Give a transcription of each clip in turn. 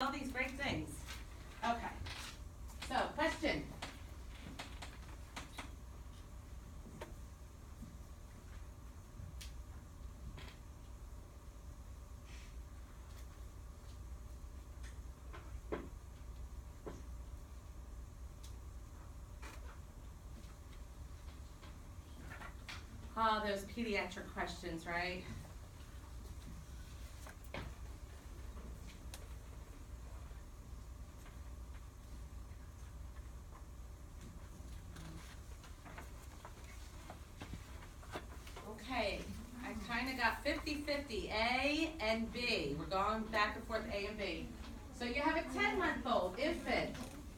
all these great things. Okay, so question. Oh, those pediatric questions, right? Okay, I kind of got 50-50, A and B. We're going back and forth, A and B. So you have a 10-month-old infant,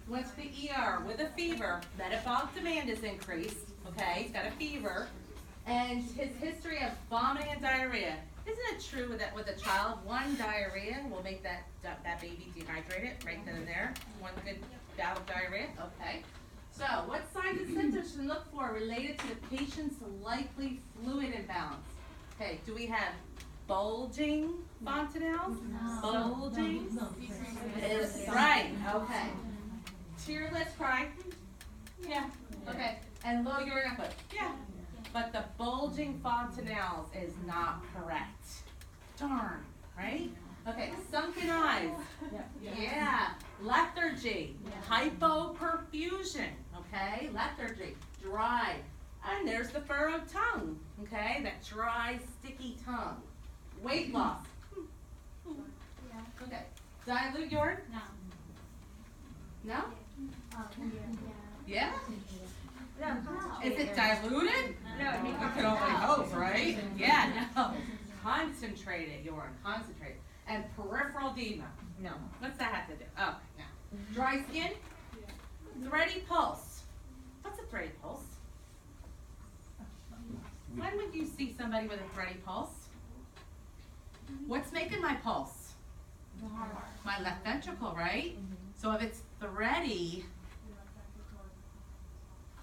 went to the ER with a fever, metabolic demand is increased, okay, he's got a fever, and his history of vomiting and diarrhea. Isn't it true that with a child, one diarrhea will make that baby dehydrated right then and there? One good bout of diarrhea, okay. So, what signs and symptoms should look for related to the patient's likely fluid imbalance? Okay, do we have bulging fontanelles? No. Bulging? No. Is right, okay. Tearless cry? Yeah. Okay, and low urine output? Yeah. But the bulging fontanelles is not correct. Darn, right? Okay, sunken eyes. Yeah. Lethargy. Hypoperfusion. Okay, lethargy. Dry. And there's the furrowed tongue. Okay, that dry, sticky tongue. Weight loss. Okay. Dilute urine? No. No? Yeah? No. Is it diluted? No. We can only hope, right? Yeah, no. Concentrated urine, concentrated. And peripheral edema. No. What's that have to do? Oh, no. Dry skin? Thready pulse. What's a thready pulse? When would you see somebody with a thready pulse? What's making my pulse? My left ventricle, right? So if it's thready,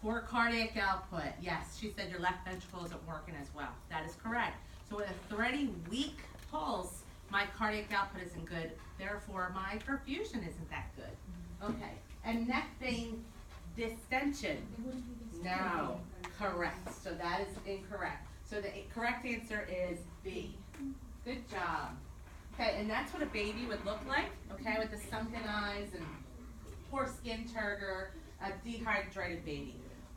poor cardiac output. Yes, she said your left ventricle isn't working as well. That is correct. So with a thready, weak pulse, my cardiac output isn't good. Therefore, my perfusion isn't that good. Okay. And neck vein distension. No. Correct. So that is incorrect. So the correct answer is B. Good job. Okay, and that's what a baby would look like, okay, with the sunken eyes and poor skin turgor, a dehydrated baby.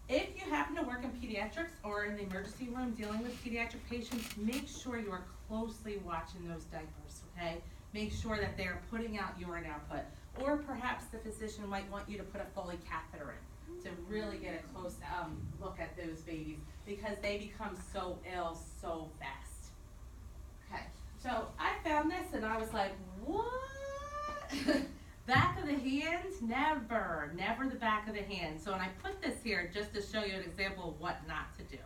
If you happen to work in pediatrics or in the emergency room dealing with pediatric patients, make sure you are closely watching those diapers, okay? Make sure that they're putting out urine output. Or perhaps the physician might want you to put a Foley catheter in to really get a close look at those babies because they become so ill so fast. Okay, so I found this and I was like, what? Back of the hand, never the back of the hand. So, and I put this here just to show you an example of what not to do,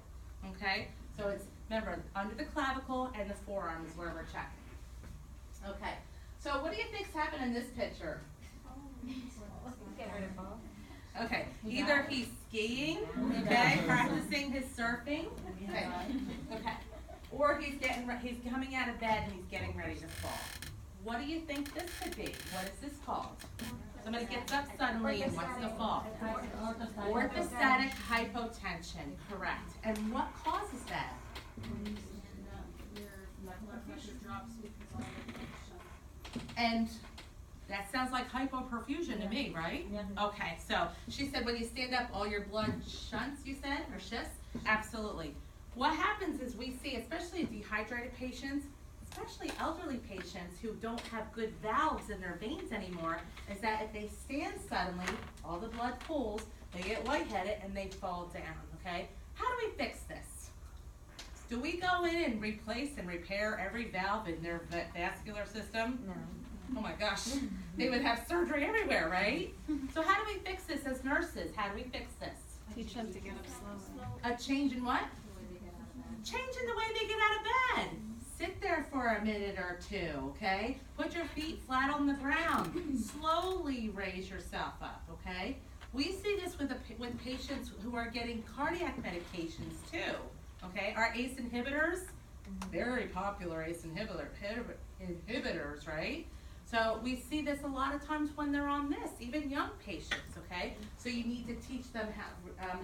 okay? So it's, remember, under the clavicle and the forearm is where we're checking. Okay, so what do you think's happened in this picture? Okay, either he's skiing, okay, practicing his surfing, okay, or he's coming out of bed and he's getting ready to fall. What do you think this could be? What is this called? Somebody gets up suddenly and wants to fall. Orthostatic hypotension, correct. And what causes that? And that sounds like hypoperfusion to me, right? Okay, so she said when you stand up, all your blood shunts, you said, or shifts? Absolutely. What happens is we see, especially dehydrated patients, especially elderly patients who don't have good valves in their veins anymore, is that if they stand suddenly, all the blood pools, they get lightheaded and they fall down, okay? How do we fix this? Do we go in and replace and repair every valve in their vascular system? No. Oh my gosh, they would have surgery everywhere, right? So how do we fix this as nurses? How do we fix this? Teach them to get up slowly. A change in what? Change in the way they get out of bed. Sit there for a minute or two, okay? Put your feet flat on the ground. Slowly raise yourself up, okay? We see this with patients who are getting cardiac medications too, okay? Our ACE inhibitors, very popular ACE inhibitors, right? So we see this a lot of times when they're on this, even young patients, okay? So you need to teach them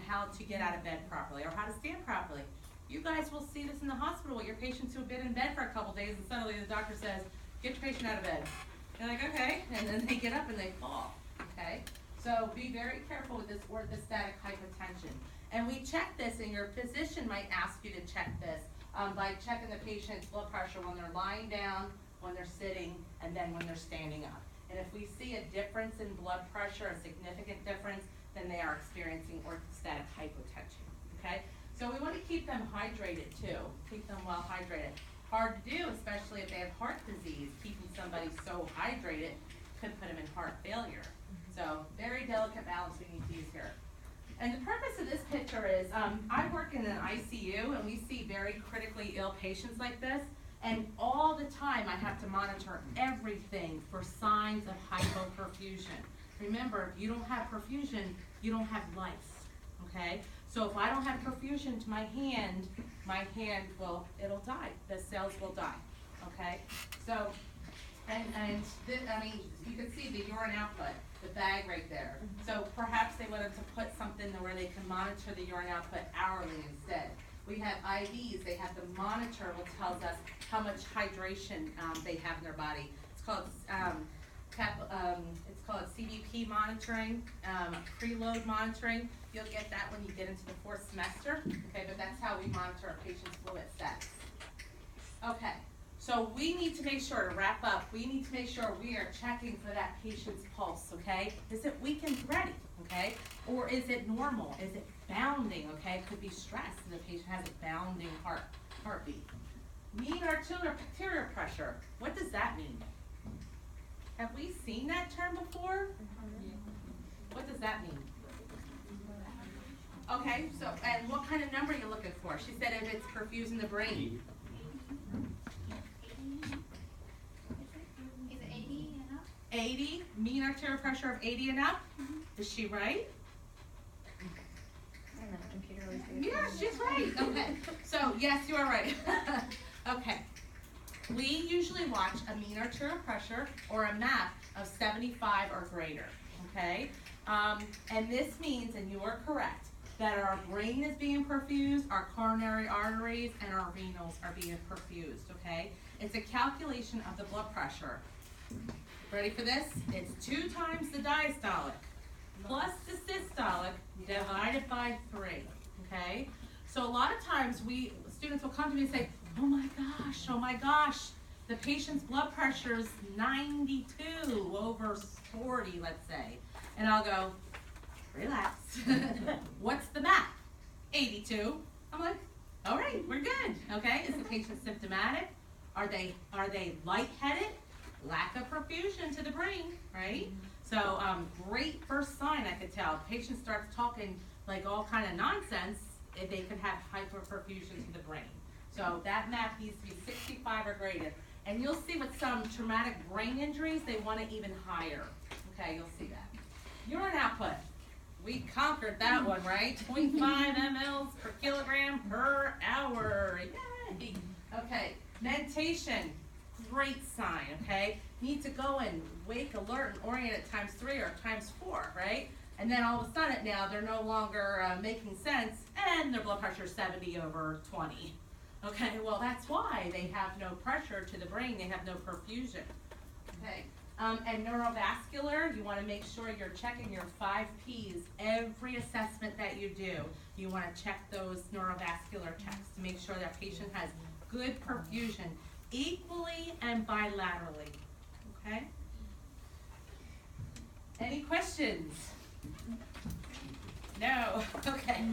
how to get out of bed properly or how to stand properly. You guys will see this in the hospital with your patients who have been in bed for a couple days and suddenly the doctor says, get your patient out of bed. You're like, okay, and then they get up and they fall, okay? So be very careful with this orthostatic hypotension. And we check this, and your physician might ask you to check this by checking the patient's blood pressure when they're lying down, when they're sitting, and then when they're standing up. And if we see a difference in blood pressure, a significant difference, then they are experiencing orthostatic hypotension, okay? So we want to keep them hydrated too, keep them well hydrated. Hard to do, especially if they have heart disease. Keeping somebody so hydrated could put them in heart failure. So very delicate balance we need to use here. And the purpose of this picture is, I work in an ICU and we see very critically ill patients like this. And all the time I have to monitor everything for signs of hypoperfusion. Remember, if you don't have perfusion, you don't have life, okay? So if I don't have perfusion to my hand will, it'll die. The cells will die, okay? So, you can see the urine output, the bag right there. So perhaps they wanted to put something where they can monitor the urine output hourly instead. We have IVs, they have the monitor which tells us how much hydration they have in their body. It's called CBP monitoring, preload monitoring. You'll get that when you get into the 4th semester, okay, but that's how we monitor a patient's fluid status. Okay, so we need to make sure, to wrap up, we need to make sure we are checking for that patient's pulse, okay? Is it weak and ready, okay? Or is it normal? Is it bounding, okay? It could be stress and the patient has a bounding heartbeat. Mean arterial pressure, what does that mean? Have we seen that term before? What does that mean? Okay, so, and what kind of number are you looking for? She said if it's perfusing the brain. Is it 80 and up? 80, mean arterial pressure of 80 and up? Is she right? I don't know, computer always says. Yeah, she's right. Okay, so yes, you are right. Okay, we usually watch a mean arterial pressure or a MAP of 75 or greater, okay? And this means, and you are correct, that our brain is being perfused, our coronary arteries, and our renals are being perfused, okay? It's a calculation of the blood pressure. Ready for this? It's 2 times the diastolic plus the systolic divided by 3, okay? So a lot of times students will come to me and say, oh my gosh, the patient's blood pressure is 92 over 40, let's say. And I'll go, relax. What's the MAP? 82. I'm like, all right, we're good. Okay, is the patient symptomatic? Are they lightheaded? Lack of perfusion to the brain, right? So great first sign I could tell. Patient starts talking like all kind of nonsense, they could have hyperperfusion to the brain. So that MAP needs to be 65 or greater. And you'll see with some traumatic brain injuries, they want it even higher. Okay, you'll see that. Urine output. We conquered that one, right? 0.5 mLs per kilogram per hour. Yay! Okay, mentation. Great sign, okay? Need to go and wake, alert, and orient at times 3 or times 4, right? And then all of a sudden now they're no longer making sense and their blood pressure is 70 over 20. Okay, well that's why they have no pressure to the brain, they have no perfusion. Okay, and neurovascular, you want to make sure you're checking your 5 Ps every assessment that you do. You want to check those neurovascular checks to make sure that patient has good perfusion equally and bilaterally. Okay? Any questions? No. Okay.